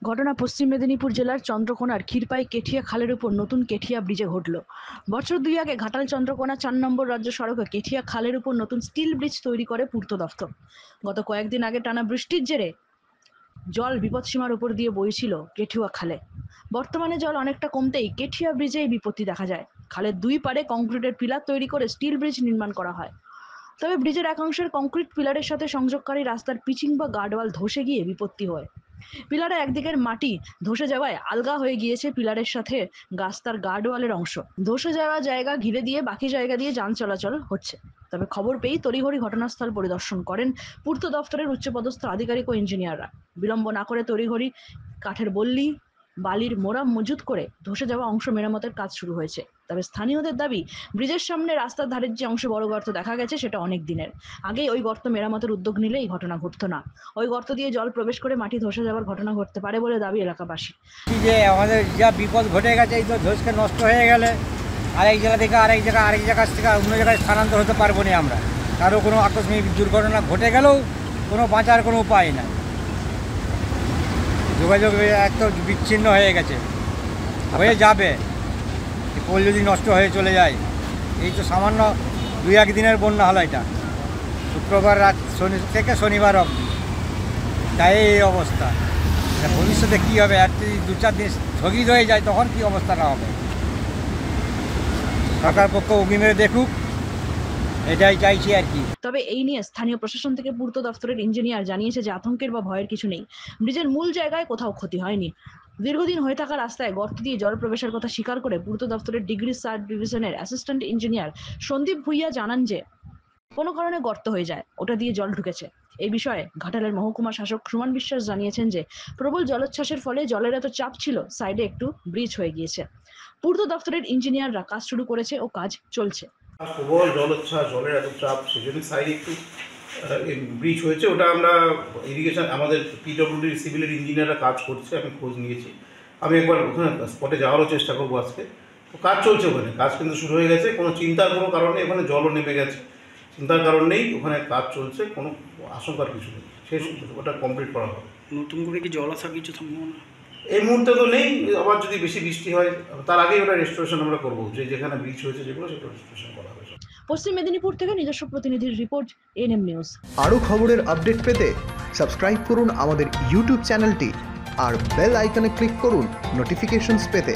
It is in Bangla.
ঘটনা পশ্চিম মেদিনীপুর জেলার চন্দ্রকোনার ক্ষীরপাই কেঠিয়া খালের উপর নতুন কেঠিয়া ব্রিজে ঘটল। বছর দুই আগে ঘাটাল চন্দ্রকোনা ৪ নম্বর রাজ্য সড়কে কেঠিয়া খালের উপর নতুন স্টিল ব্রিজ তৈরি করে পূর্ত দফতর। গত কয়েকদিন আগে টানা বৃষ্টির জেরে জল বিপদসীমার উপর দিয়ে বইছিল কেঠিয়া খালে। বর্তমানে জল অনেকটা কমতেই কেঠিয়া ব্রিজে এই বিপত্তি দেখা যায়। খালের দুই পাড়ে কংক্রিটের পিলার তৈরি করে স্টিল ব্রিজ নির্মাণ করা হয়। তবে ব্রিজের এক অংশের কংক্রিট পিলারের সাথে সংযোগকারী রাস্তার পিচিং বা গার্ডওয়াল ধসে গিয়ে বিপত্তি হয়। পিলারে একদিকের মাটি ধসে যাওয়ায় আলগা হয়ে গিয়েছে পিলারের সাথে রাস্তার গার্ডওয়ালের অংশ। ধসে যাওয়া জায়গা ঘিরে দিয়ে বাকি জায়গা দিয়ে যান চলাচল হচ্ছে। তবে খবর পেয়েই তড়িঘড়ি ঘটনাস্থল পরিদর্শন করেন পূর্ত দফতরের উচ্চপদস্থ আধিকারিক ও ইঞ্জিনিয়াররা। বিলম্ব না করে তড়িঘড়ি কাঠের বল্লি বালির মোড়া মজুত করে ধসে যাওয়া অংশ মেরামতের কাজ শুরু হয়েছে। তবে স্থানীয়দের দাবি, ব্রিজের সামনে রাস্তার ধারের যে অংশে বড় গর্ত দেখা গেছে সেটা অনেক দিনের। আগেই ওই গর্ত মেরামতের উদ্যোগ নিলে এই ঘটনা ঘটতো না। ওই গর্ত দিয়ে জল প্রবেশ করে মাটি ধসে যাওয়ার ঘটনা ঘটতে পারে বলে দাবি এলাকাবাসী। যে আমাদের যা বিপদ ঘটে গেছে, এই তো ধসকে নষ্ট হয়ে গেলে আরেক জায়গা থেকে আরেক জায়গা থেকে অন্য জায়গায় স্থানান্তর হতে পারবো না আমরা। কারো কোনো আকস্মিক দুর্ঘটনা ঘটে গেলেও কোনো বাঁচার কোনো উপায় নাই। যোগাযোগ এত বিচ্ছিন্ন হয়ে গেছে, হয়ে যাবে পোল যদি নষ্ট হয়ে চলে যায়। এই তো সামান্য 2-1 দিনের বন্যা হলো, এটা শুক্রবার রাত থেকে শনিবার অবধি, তাই এই অবস্থা। ভবিষ্যতে কী হবে, আর যদি 2-4 দিন স্থগিত হয়ে যায় তখন কী অবস্থাটা হবে। সরকার পক্ষ উঁকি মেরে দেখুক, এটাই চাইছি আর কি। তবে এই নিয়ে স্থানীয় প্রশাসন থেকে পূর্ত দফতরের ইঞ্জিনিয়ার জানিয়েছে যে আতঙ্কের বা ভয়ের কিছু নেই। ব্রিজের মূল জায়গায় কোথাও ক্ষতি হয়নি। দীর্ঘদিন হয়ে থাকা রাস্তায় গর্ত দিয়ে জল প্রবেশের কথা স্বীকার করে পূর্ত দফতরের ডিগ্রি সাব ডিভিশনের অ্যাসিস্ট্যান্ট ইঞ্জিনিয়ার সন্দীপ ভুইয়া জানান যে কোনো কারণে গর্ত হয়ে যায়, ওটা দিয়ে জল ঢুকেছে। এই বিষয়ে ঘাটালের মহকুমা শাসক সুমন বিশ্বাস জানিয়েছেন যে প্রবল জলোচ্ছ্বাসের ফলে জলের এত চাপ ছিল, সাইডে একটু ব্রিজ হয়ে গিয়েছে। পূর্ত দফতরের ইঞ্জিনিয়াররা কাজ শুরু করেছে ও কাজ চলছে। প্রবল জলোচ্ছ্বাস, জলের এত চাপ, সেজন্য সাইডে একটু ব্রিজ হয়েছে। ওটা আমরা ইরিগেশন, আমাদের পিডব্লিউডি সিভিলের ইঞ্জিনিয়াররা কাজ করছে, আমি খোঁজ নিয়েছি। আমি একবার ওখানে স্পটে যাওয়ারও চেষ্টা করবো আজকে। তো কাজ চলছে, ওখানে কাজ কিন্তু শুরু হয়ে গেছে। কোনো চিন্তার কোনো কারণ নেই, ওখানে জলও নেমে গেছে, চিন্তার কারণ নেই। ওখানে কাজ চলছে, কোনো আশঙ্কার কিছু নেই। শেষ ওটা কমপ্লিট করা হবে। নতুন করে কি জল আসার কিছু সম্ভাবনা এই মুহূর্তে তো নেই। আবার যদি বেশি বৃষ্টি হয় তার আগেই ওটা রেস্টোরেশন আমরা করবো, যেখানে ব্রিজ হয়েছে যেগুলো, সেটা রেস্টোরেশন করা হবে। পশ্চিম মেদিনীপুর থেকে নিজস্ব প্রতিনিধির রিপোর্ট, এনএম নিউজ। আরও খবরের আপডেট পেতে সাবস্ক্রাইব করুন আমাদের ইউটিউব চ্যানেলটি আর বেল আইকনে ক্লিক করুন নোটিফিকেশনস পেতে।